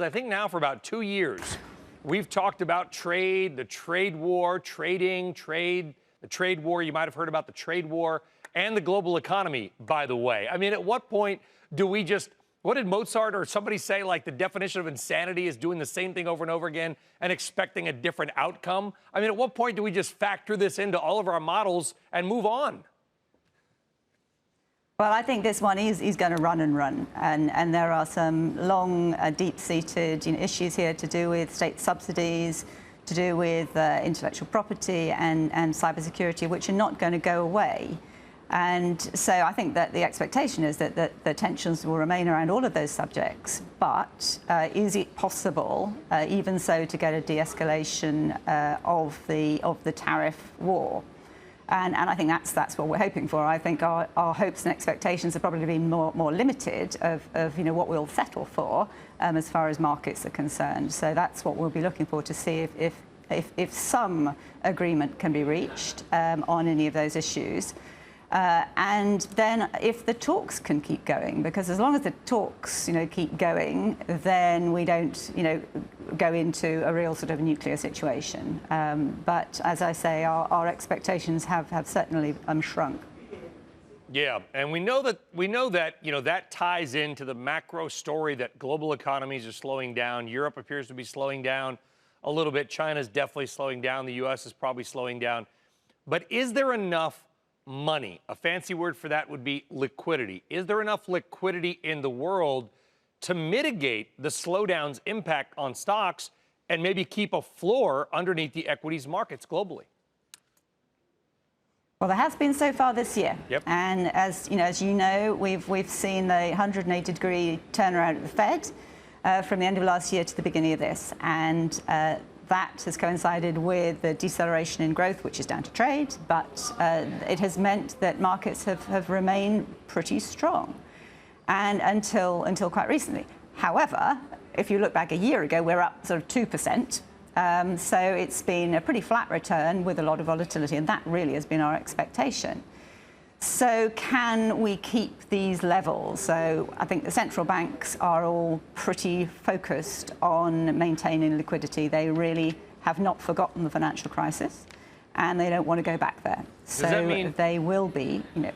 I think now for about 2 years, we've talked about trade, the trade war, trading, trade, the trade war. You might have heard about the trade war and the global economy, by the way. I mean, at what point do we just, what did Mozart or somebody say, like the definition of insanity is doing the same thing over and over again and expecting a different outcome? I mean, at what point do we just factor this into all of our models and move on? Well, I think this one is going to run and run, and there are some long, deep-seated issues here to do with state subsidies, to do with intellectual property and cybersecurity, which are not going to go away. And so I think that the expectation is that the tensions will remain around all of those subjects. But is it possible, even so, to get a de-escalation of the tariff war? And I think that's what we're hoping for. I think our hopes and expectations are probably been more limited of what we'll settle for as far as markets are concerned. So that's what we'll be looking for, to see if some agreement can be reached on any of those issues. And then if the talks can keep going, because as long as the talks keep going, then we don't go into a real sort of nuclear situation. But as I say, our expectations have certainly shrunk. Yeah, and we know that that ties into the macro story that global economies are slowing down. Europe appears to be slowing down a little bit. China's definitely slowing down. The U.S. is probably slowing down. But is there enough money? A fancy word for that would be liquidity. Is there enough liquidity in the world to mitigate the slowdown's impact on stocks and maybe keep a floor underneath the equities markets globally? Well, there has been so far this year. Yep. And as you know, we've seen the 180-degree turnaround at the Fed from the end of last year to the beginning of this. And that has coincided with the deceleration in growth, which is down to trade, but it has meant that markets have remained pretty strong, and until quite recently. However, if you look back a year ago, we're up sort of 2%. So it's been a pretty flat return with a lot of volatility, and that really has been our expectation. So can we keep these levels? So I think the central banks are all pretty focused on maintaining liquidity. They really have not forgotten the financial crisis, and they don't want to go back there. Does that mean they will be, they'll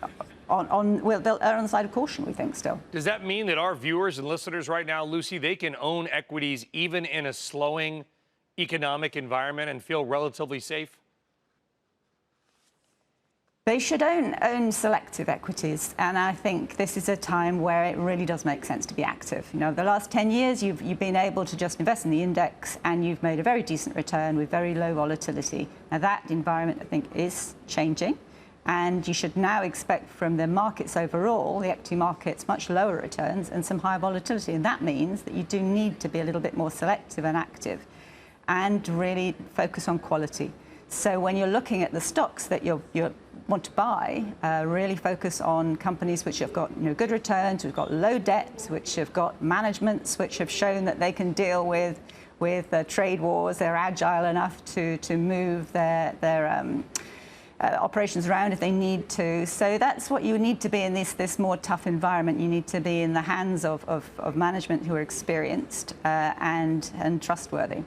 err on the side of caution, we think, still. Does that mean that our viewers and listeners right now, Lucy, they can own equities even in a slowing economic environment and feel relatively safe? They should own selective equities, and I think this is a time where it really does make sense to be active. The last 10 years, you've been able to just invest in the index, and you've made a very decent return with very low volatility. Now, that environment, I think, is changing, and you should now expect from the markets overall, the equity markets, much lower returns and some higher volatility. And that means that you do need to be a little bit more selective and active, and really focus on quality. So when you're looking at the stocks that you want to buy, really focus on companies which have got good returns, who've got low debt, which have got managements which have shown that they can deal with trade wars. They're agile enough to move their operations around if they need to. So that's what you need to be in this more tough environment. You need to be in the hands of management who are experienced and trustworthy.